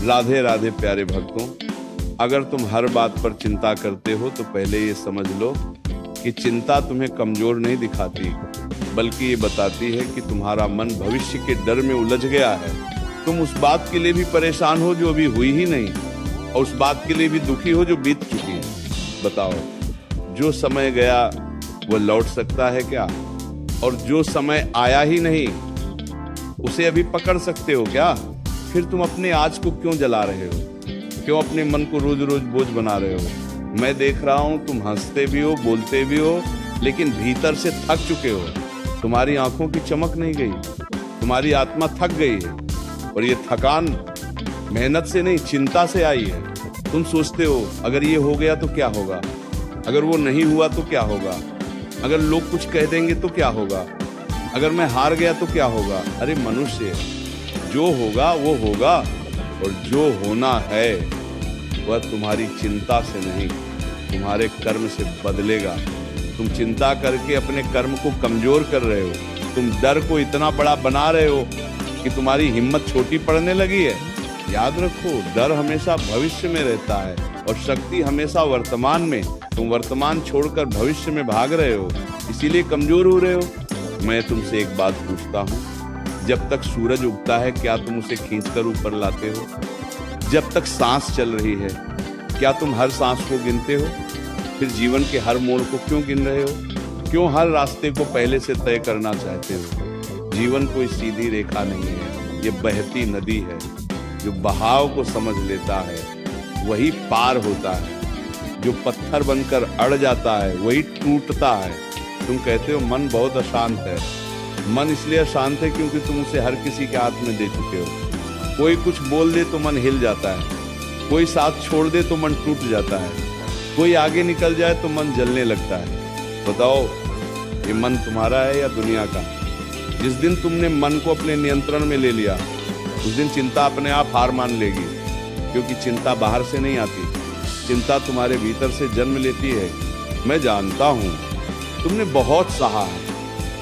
राधे राधे प्यारे भक्तों, अगर तुम हर बात पर चिंता करते हो तो पहले ये समझ लो कि चिंता तुम्हें कमजोर नहीं दिखाती, बल्कि ये बताती है कि तुम्हारा मन भविष्य के डर में उलझ गया है। तुम उस बात के लिए भी परेशान हो जो अभी हुई ही नहीं, और उस बात के लिए भी दुखी हो जो बीत चुकी है। बताओ, जो समय गया वो लौट सकता है क्या? और जो समय आया ही नहीं उसे अभी पकड़ सकते हो क्या? फिर तुम अपने आज को क्यों जला रहे हो? क्यों अपने मन को रोज रोज बोझ बना रहे हो? मैं देख रहा हूं तुम हंसते भी हो, बोलते भी हो, लेकिन भीतर से थक चुके हो। तुम्हारी आंखों की चमक नहीं गई, तुम्हारी आत्मा थक गई है। और ये थकान मेहनत से नहीं, चिंता से आई है। तुम सोचते हो अगर ये हो गया तो क्या होगा, अगर वो नहीं हुआ तो क्या होगा, अगर लोग कुछ कह देंगे तो क्या होगा, अगर मैं हार गया तो क्या होगा। अरे मनुष्य, जो होगा वो होगा, और जो होना है वह तुम्हारी चिंता से नहीं, तुम्हारे कर्म से बदलेगा। तुम चिंता करके अपने कर्म को कमजोर कर रहे हो। तुम डर को इतना बड़ा बना रहे हो कि तुम्हारी हिम्मत छोटी पड़ने लगी है। याद रखो, डर हमेशा भविष्य में रहता है और शक्ति हमेशा वर्तमान में। तुम वर्तमान छोड़कर भविष्य में भाग रहे हो, इसीलिए कमजोर हो रहे हो। मैं तुमसे एक बात पूछता हूँ, जब तक सूरज उगता है क्या तुम उसे खींचकर ऊपर लाते हो? जब तक सांस चल रही है क्या तुम हर सांस को गिनते हो? फिर जीवन के हर मोड़ को क्यों गिन रहे हो? क्यों हर रास्ते को पहले से तय करना चाहते हो? जीवन कोई सीधी रेखा नहीं है, ये बहती नदी है। जो बहाव को समझ लेता है वही पार होता है, जो पत्थर बनकर अड़ जाता है वही टूटता है। तुम कहते हो मन बहुत अशांत है। मन इसलिए अशांत है क्योंकि तुम उसे हर किसी के हाथ में दे चुके हो। कोई कुछ बोल दे तो मन हिल जाता है, कोई साथ छोड़ दे तो मन टूट जाता है, कोई आगे निकल जाए तो मन जलने लगता है। बताओ, ये मन तुम्हारा है या दुनिया का? जिस दिन तुमने मन को अपने नियंत्रण में ले लिया उस दिन चिंता अपने आप हार मान लेगी, क्योंकि चिंता बाहर से नहीं आती, चिंता तुम्हारे भीतर से जन्म लेती है। मैं जानता हूँ तुमने बहुत सहा है,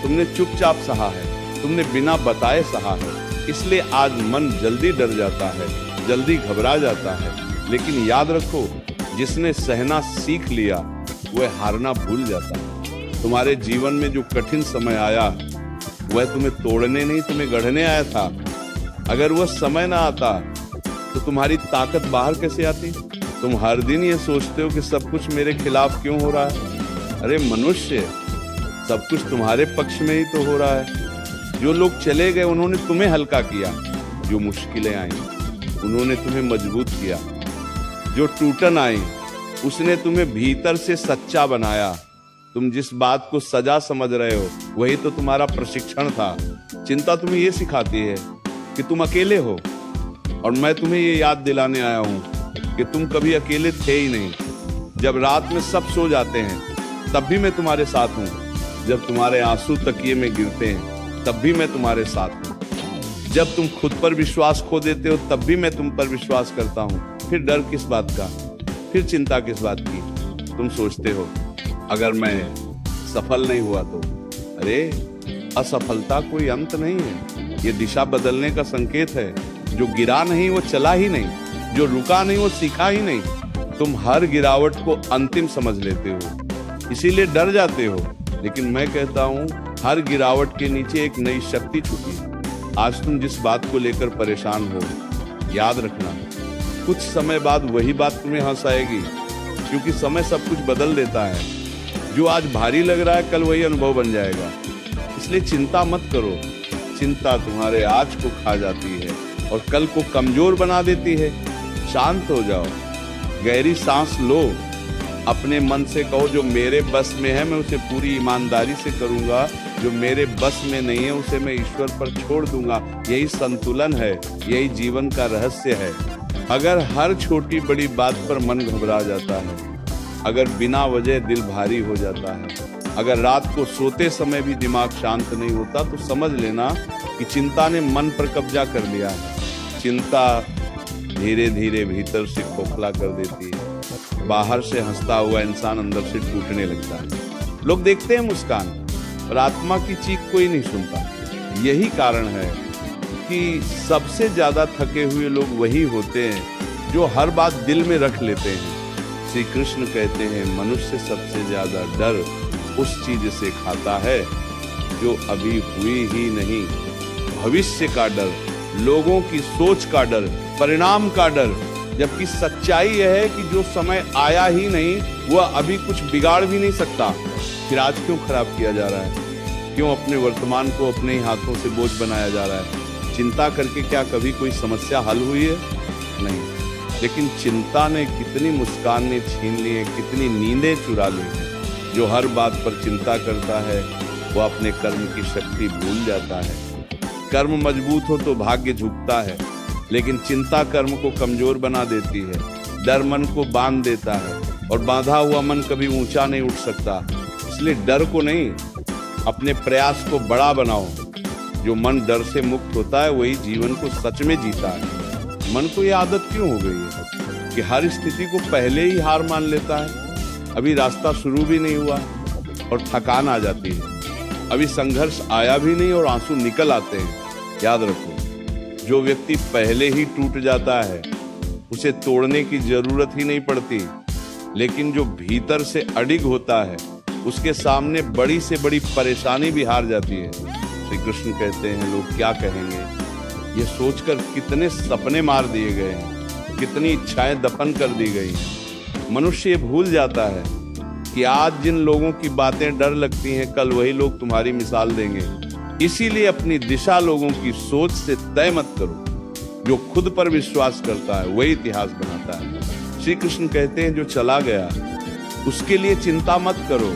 तुमने चुपचाप सहा है, तुमने बिना बताए सहा है, इसलिए आज मन जल्दी डर जाता है, जल्दी घबरा जाता है। लेकिन याद रखो, जिसने सहना सीख लिया वह हारना भूल जाता है। तुम्हारे जीवन में जो कठिन समय आया वह तुम्हें तोड़ने नहीं, तुम्हें गढ़ने आया था। अगर वह समय ना आता तो तुम्हारी ताकत बाहर कैसे आती? तुम हर दिन ये सोचते हो कि सब कुछ मेरे खिलाफ क्यों हो रहा है। अरे मनुष्य, सब कुछ तुम्हारे पक्ष में ही तो हो रहा है। जो लोग चले गए उन्होंने तुम्हें हल्का किया, जो मुश्किलें आई उन्होंने तुम्हें मजबूत किया, जो टूटन आई उसने तुम्हें भीतर से सच्चा बनाया। तुम जिस बात को सजा समझ रहे हो वही तो तुम्हारा प्रशिक्षण था। चिंता तुम्हें ये सिखाती है कि तुम अकेले हो, और मैं तुम्हें ये याद दिलाने आया हूँ कि तुम कभी अकेले थे ही नहीं। जब रात में सब सो जाते हैं तब भी मैं तुम्हारे साथ हूँ। जब तुम्हारे आंसू तकिए में गिरते हैं तब भी मैं तुम्हारे साथ हूँ। जब तुम खुद पर विश्वास खो देते हो तब भी मैं तुम पर विश्वास करता हूँ। फिर डर किस बात का, फिर चिंता किस बात की? तुम सोचते हो अगर मैं सफल नहीं हुआ तो? अरे असफलता कोई अंत नहीं है, ये दिशा बदलने का संकेत है। जो गिरा नहीं वो चला ही नहीं, जो रुका नहीं वो सीखा ही नहीं। तुम हर गिरावट को अंतिम समझ लेते हो, इसीलिए डर जाते हो। लेकिन मैं कहता हूँ हर गिरावट के नीचे एक नई शक्ति छुपी है। आज तुम जिस बात को लेकर परेशान हो, याद रखना कुछ समय बाद वही बात तुम्हें हंसाएगी, क्योंकि समय सब कुछ बदल देता है। जो आज भारी लग रहा है कल वही अनुभव बन जाएगा। इसलिए चिंता मत करो, चिंता तुम्हारे आज को खा जाती है और कल को कमजोर बना देती है। शांत हो जाओ, गहरी सांस लो, अपने मन से कहो जो मेरे बस में है मैं उसे पूरी ईमानदारी से करूंगा, जो मेरे बस में नहीं है उसे मैं ईश्वर पर छोड़ दूंगा। यही संतुलन है, यही जीवन का रहस्य है। अगर हर छोटी बड़ी बात पर मन घबरा जाता है, अगर बिना वजह दिल भारी हो जाता है, अगर रात को सोते समय भी दिमाग शांत नहीं होता, तो समझ लेना कि चिंता ने मन पर कब्जा कर लिया है। चिंता धीरे धीरे भीतर से खोखला कर देती है। बाहर से हंसता हुआ इंसान अंदर से टूटने लगता है। लोग देखते हैं मुस्कान, और आत्मा की चीख कोई नहीं सुनता। यही कारण है कि सबसे ज्यादा थके हुए लोग वही होते हैं जो हर बात दिल में रख लेते हैं। श्री कृष्ण कहते हैं मनुष्य सबसे ज्यादा डर उस चीज से खाता है जो अभी हुई ही नहीं। भविष्य का डर, लोगों की सोच का डर, परिणाम का डर, जबकि सच्चाई यह है कि जो समय आया ही नहीं वह अभी कुछ बिगाड़ भी नहीं सकता। फिर आज क्यों खराब किया जा रहा है? क्यों अपने वर्तमान को अपने ही हाथों से बोझ बनाया जा रहा है? चिंता करके क्या कभी कोई समस्या हल हुई है? नहीं। लेकिन चिंता ने कितनी मुस्कानें छीन ली हैं, कितनी नींदें चुरा ली हैं। जो हर बात पर चिंता करता है वो अपने कर्म की शक्ति भूल जाता है। कर्म मजबूत हो तो भाग्य झुकता है, लेकिन चिंता कर्म को कमजोर बना देती है। डर मन को बांध देता है और बांधा हुआ मन कभी ऊंचा नहीं उठ सकता। इसलिए डर को नहीं, अपने प्रयास को बड़ा बनाओ। जो मन डर से मुक्त होता है वही जीवन को सच में जीता है। मन को ये आदत क्यों हो गई है कि हर स्थिति को पहले ही हार मान लेता है? अभी रास्ता शुरू भी नहीं हुआ और थकान आ जाती है। अभी संघर्ष आया भी नहीं और आंसू निकल आते हैं। याद रखो, जो व्यक्ति पहले ही टूट जाता है उसे तोड़ने की जरूरत ही नहीं पड़ती, लेकिन जो भीतर से अडिग होता है उसके सामने बड़ी से बड़ी परेशानी भी हार जाती है। श्री कृष्ण कहते हैं लोग क्या कहेंगे, ये सोचकर कितने सपने मार दिए गए हैं, कितनी इच्छाएं दफन कर दी गई हैं। मनुष्य ये भूल जाता है कि आज जिन लोगों की बातें डर लगती हैं कल वही लोग तुम्हारी मिसाल देंगे। इसीलिए अपनी दिशा लोगों की सोच से तय मत करो। जो खुद पर विश्वास करता है वही इतिहास बनाता है। श्री कृष्ण कहते हैं जो चला गया उसके लिए चिंता मत करो,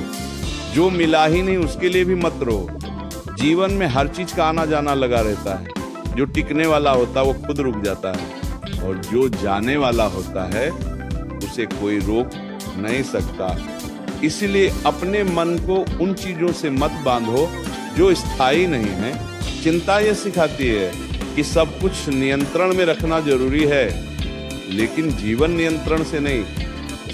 जो मिला ही नहीं उसके लिए भी मत रो। जीवन में हर चीज का आना जाना लगा रहता है। जो टिकने वाला होता है वो खुद रुक जाता है, और जो जाने वाला होता है उसे कोई रोक नहीं सकता। इसलिए अपने मन को उन चीजों से मत बांधो जो स्थायी नहीं है। चिंता ये सिखाती है कि सब कुछ नियंत्रण में रखना जरूरी है, लेकिन जीवन नियंत्रण से नहीं,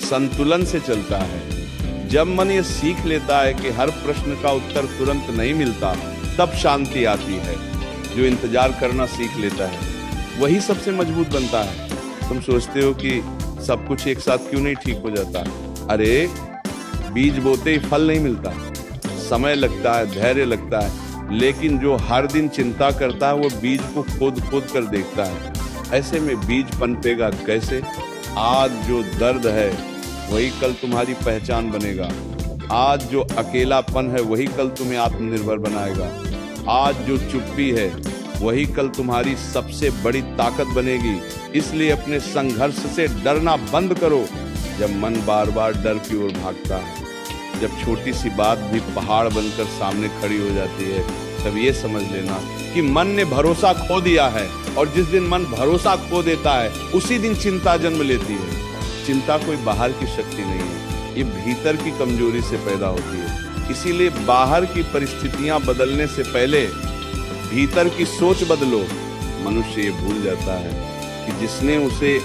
संतुलन से चलता है। जब मन ये सीख लेता है कि हर प्रश्न का उत्तर तुरंत नहीं मिलता, तब शांति आती है। जो इंतजार करना सीख लेता है वही सबसे मजबूत बनता है। तुम सोचते हो कि सब कुछ एक साथ क्यों नहीं ठीक हो जाता? अरे बीज बोते ही फल नहीं मिलता, समय लगता है, धैर्य लगता है। लेकिन जो हर दिन चिंता करता है वो बीज को खोद खोद कर देखता है। ऐसे में बीज पनपेगा कैसे? आज जो दर्द है वही कल तुम्हारी पहचान बनेगा। आज जो अकेलापन है वही कल तुम्हें आत्मनिर्भर बनाएगा। आज जो चुप्पी है वही कल तुम्हारी सबसे बड़ी ताकत बनेगी। इसलिए अपने संघर्ष से डरना बंद करो। जब मन बार बार डर की ओर भागता है, जब छोटी सी बात भी पहाड़ बनकर सामने खड़ी हो जाती है, तब ये समझ लेना कि मन ने भरोसा खो दिया है। और जिस दिन मन भरोसा खो देता है उसी दिन चिंता जन्म लेती है। चिंता कोई बाहर की शक्ति नहीं है, ये भीतर की कमजोरी से पैदा होती है। इसीलिए बाहर की परिस्थितियां बदलने से पहले भीतर की सोच बदलो। मनुष्य ये भूल जाता है कि जिसने उसे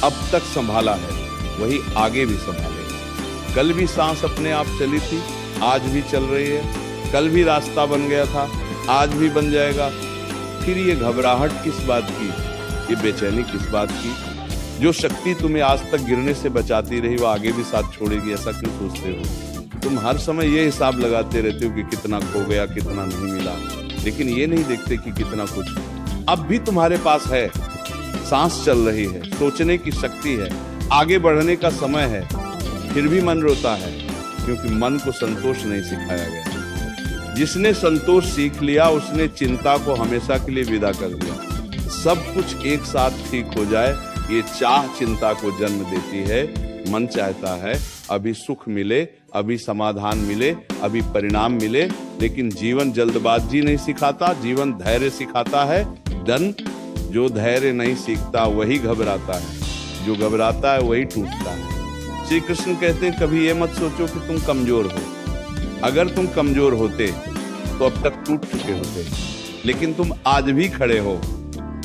अब तक संभाला है वही आगे भी संभालेगा। कल भी सांस अपने आप चली थी, आज भी चल रही है। कल भी रास्ता बन गया था, आज भी बन जाएगा। फिर ये घबराहट किस बात की, ये बेचैनी किस बात की? जो शक्ति तुम्हें आज तक गिरने से बचाती रही वो आगे भी साथ छोड़ेगी, ऐसा क्यों सोचते हो? तुम हर समय ये हिसाब लगाते रहते हो कि कितना खो गया, कितना नहीं मिला, लेकिन ये नहीं देखते कि कितना कुछ अब भी तुम्हारे पास है। सांस चल रही है, सोचने की शक्ति है, आगे बढ़ने का समय है। फिर भी मन रोता है क्योंकि मन को संतोष नहीं सिखाया गया। जिसने संतोष सीख लिया उसने चिंता को हमेशा के लिए विदा कर दिया। सब कुछ एक साथ ठीक हो जाए, ये चाह चिंता को जन्म देती है। मन चाहता है अभी सुख मिले, अभी समाधान मिले, अभी परिणाम मिले, लेकिन जीवन जल्दबाजी नहीं सिखाता, जीवन धैर्य सिखाता है। डन जो धैर्य नहीं सीखता वही घबराता है, जो घबराता है वही टूटता है। श्री कृष्ण कहते हैं कभी ये मत सोचो कि तुम कमजोर हो। अगर तुम कमजोर होते तो अब तक टूट चुके होते, लेकिन तुम आज भी खड़े हो।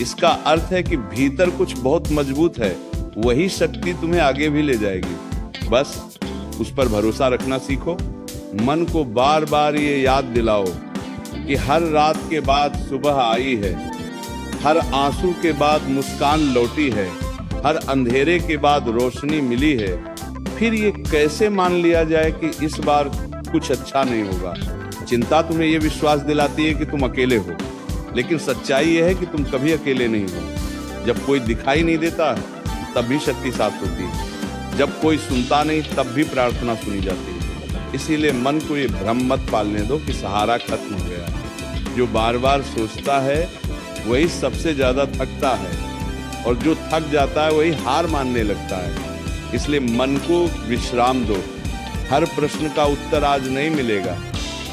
इसका अर्थ है कि भीतर कुछ बहुत मजबूत है, वही शक्ति तुम्हें आगे भी ले जाएगी। बस उस पर भरोसा रखना सीखो। मन को बार बार ये याद दिलाओ कि हर रात के बाद सुबह आई है। हर आंसू के बाद मुस्कान लौटी है, हर अंधेरे के बाद रोशनी मिली है। फिर ये कैसे मान लिया जाए कि इस बार कुछ अच्छा नहीं होगा। चिंता तुम्हें ये विश्वास दिलाती है कि तुम अकेले हो, लेकिन सच्चाई ये है कि तुम कभी अकेले नहीं हो। जब कोई दिखाई नहीं देता तब भी शक्ति साथ होती है, जब कोई सुनता नहीं तब भी प्रार्थना सुनी जाती है। इसीलिए मन को ये भ्रम मत पालने दो कि सहारा खत्म हो गया। जो बार बार सोचता है वही सबसे ज्यादा थकता है, और जो थक जाता है वही हार मानने लगता है। इसलिए मन को विश्राम दो। हर प्रश्न का उत्तर आज नहीं मिलेगा,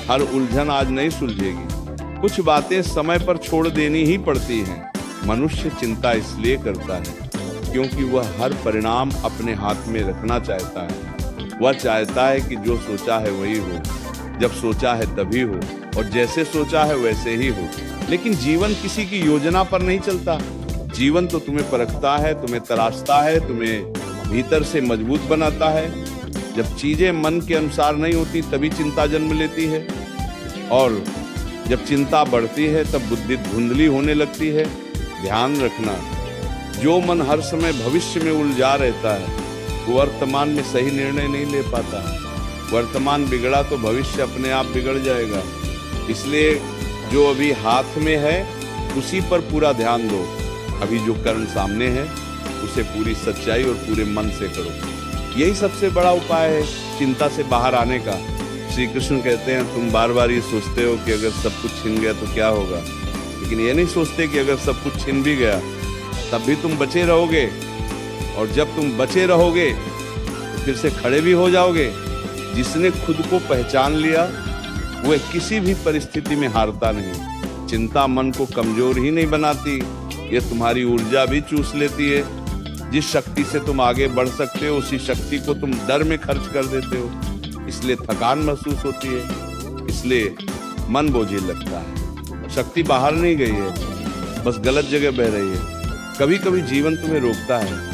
हर उलझन आज नहीं सुलझेगी। कुछ बातें समय पर छोड़ देनी ही पड़ती हैं। मनुष्य चिंता इसलिए करता है क्योंकि वह हर परिणाम अपने हाथ में रखना चाहता है। वह चाहता है कि जो सोचा है वही हो, जब सोचा है तभी हो, और जैसे सोचा है वैसे ही हो। लेकिन जीवन किसी की योजना पर नहीं चलता। जीवन तो तुम्हें परखता है, तुम्हें तराशता है, तुम्हें भीतर से मजबूत बनाता है। जब चीजें मन के अनुसार नहीं होती तभी चिंता जन्म लेती है, और जब चिंता बढ़ती है तब बुद्धि धुंधली होने लगती है। ध्यान रखना, जो मन हर समय भविष्य में उलझा रहता है वो वर्तमान में सही निर्णय नहीं ले पाता। वर्तमान बिगड़ा तो भविष्य अपने आप बिगड़ जाएगा। इसलिए जो अभी हाथ में है उसी पर पूरा ध्यान दो। अभी जो कर्म सामने है उसे पूरी सच्चाई और पूरे मन से करो। यही सबसे बड़ा उपाय है चिंता से बाहर आने का। श्री कृष्ण कहते हैं, तुम बार बार ये सोचते हो कि अगर सब कुछ छिन गया तो क्या होगा, लेकिन ये नहीं सोचते कि अगर सब कुछ छिन भी गया तब भी तुम बचे रहोगे, और जब तुम बचे रहोगे तो फिर से खड़े भी हो जाओगे। जिसने खुद को पहचान लिया वह किसी भी परिस्थिति में हारता नहीं। चिंता मन को कमजोर ही नहीं बनाती, ये तुम्हारी ऊर्जा भी चूस लेती है। जिस शक्ति से तुम आगे बढ़ सकते हो उसी शक्ति को तुम डर में खर्च कर देते हो। इसलिए थकान महसूस होती है, इसलिए मन बोझिल लगता है। शक्ति बाहर नहीं गई है, बस गलत जगह बह रही है। कभी कभी जीवन तुम्हें रोकता है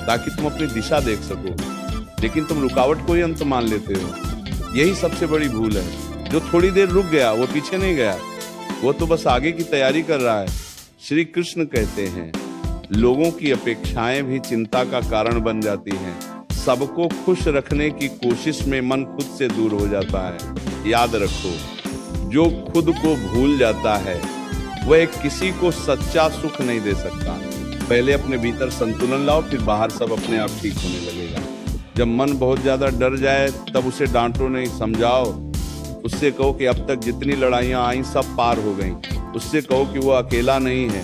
ताकि तुम अपनी दिशा देख सको, लेकिन तुम रुकावट को ही अंत मान लेते हो। यही सबसे बड़ी भूल है। जो थोड़ी देर रुक गया वो पीछे नहीं गया, वो तो बस आगे की तैयारी कर रहा है। श्री कृष्ण कहते हैं, लोगों की अपेक्षाएं भी चिंता का कारण बन जाती हैं। सबको खुश रखने की कोशिश में मन खुद से दूर हो जाता है। याद रखो, जो खुद को भूल जाता है वह किसी को सच्चा सुख नहीं दे सकता। पहले अपने भीतर संतुलन लाओ, फिर बाहर सब अपने आप ठीक होने लगेगा। जब मन बहुत ज्यादा डर जाए तब उसे डांटो नहीं, समझाओ। उससे कहो कि अब तक जितनी लड़ाइयां आई सब पार हो गईं। उससे कहो कि वो अकेला नहीं है।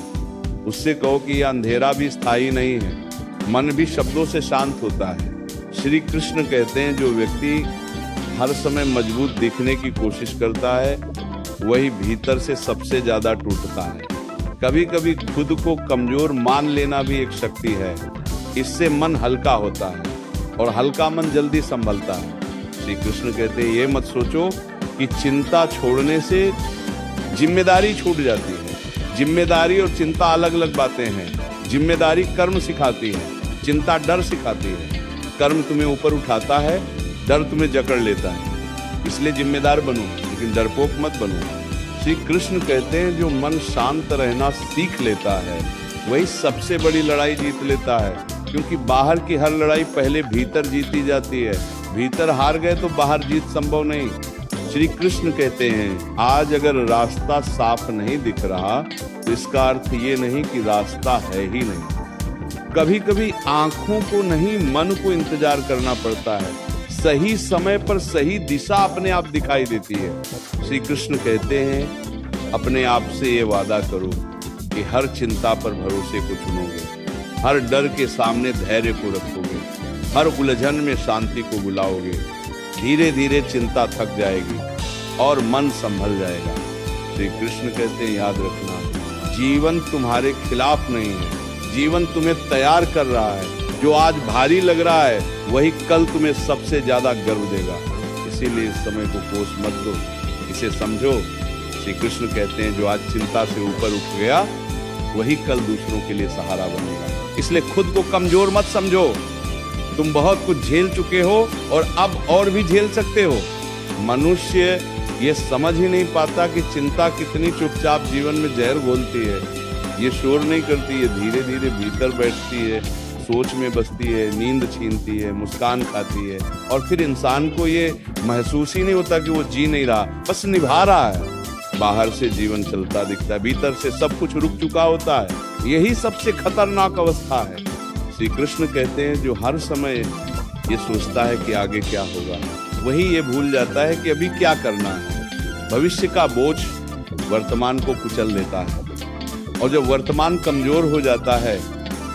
उससे कहो कि यह अंधेरा भी स्थायी नहीं है। मन भी शब्दों से शांत होता है। श्री कृष्ण कहते हैं, जो व्यक्ति हर समय मजबूत दिखने की कोशिश करता है वही भीतर से सबसे ज्यादा टूटता है। कभी कभी खुद को कमजोर मान लेना भी एक शक्ति है। इससे मन हल्का होता है, और हल्का मन जल्दी संभलता है। श्री कृष्ण कहते हैं, ये मत सोचो कि चिंता छोड़ने से जिम्मेदारी छूट जाती है। जिम्मेदारी और चिंता अलग अलग बातें हैं। जिम्मेदारी कर्म सिखाती है, चिंता डर सिखाती है। कर्म तुम्हें ऊपर उठाता है, डर तुम्हें जकड़ लेता है। इसलिए जिम्मेदार बनो, लेकिन डरपोक मत बनो। श्री कृष्ण कहते हैं, जो मन शांत रहना सीख लेता है वही सबसे बड़ी लड़ाई जीत लेता है, क्योंकि बाहर की हर लड़ाई पहले भीतर जीती जाती है। भीतर हार गए तो बाहर जीत संभव नहीं। श्री कृष्ण कहते हैं, आज अगर रास्ता साफ नहीं दिख रहा तो इसका अर्थ ये नहीं कि रास्ता है ही नहीं। कभी कभी आंखों को नहीं, मन को इंतजार करना पड़ता है। सही समय पर सही दिशा अपने आप दिखाई देती है। श्री कृष्ण कहते हैं, अपने आप से ये वादा करो कि हर चिंता पर भरोसे को चुनोगे, हर डर के सामने धैर्य को रखोगे, हर उलझन में शांति को बुलाओगे। धीरे धीरे चिंता थक जाएगी और मन संभल जाएगा। श्री कृष्ण कहते हैं, याद रखना, जीवन तुम्हारे खिलाफ नहीं है, जीवन तुम्हें तैयार कर रहा है। जो आज भारी लग रहा है वही कल तुम्हें सबसे ज्यादा गर्व देगा। इसीलिए इस समय को कोस मत दो, इसे समझो। श्री कृष्ण कहते हैं, जो आज चिंता से ऊपर उठ गया वही कल दूसरों के लिए सहारा बनेगा। इसलिए खुद को कमजोर मत समझो। तुम बहुत कुछ झेल चुके हो और अब और भी झेल सकते हो। मनुष्य ये समझ ही नहीं पाता कि चिंता कितनी चुपचाप जीवन में जहर घोलती है। ये शोर नहीं करती, ये धीरे धीरे भीतर बैठती है, सोच में बसती है, नींद छीनती है, मुस्कान खाती है, और फिर इंसान को ये महसूस ही नहीं होता कि वो जी नहीं रहा, बस निभा रहा है। बाहर से जीवन चलता दिखता है, भीतर से सब कुछ रुक चुका होता है। यही सबसे खतरनाक अवस्था है। श्री कृष्ण कहते हैं जो हर समय ये सोचता है कि आगे क्या होगा, वही ये भूल जाता है कि अभी क्या करना है। भविष्य का बोझ वर्तमान को कुचल देता है, और जब वर्तमान कमजोर हो जाता है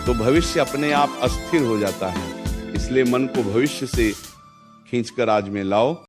तो भविष्य अपने आप अस्थिर हो जाता है। इसलिए मन को भविष्य से खींचकर आज में लाओ।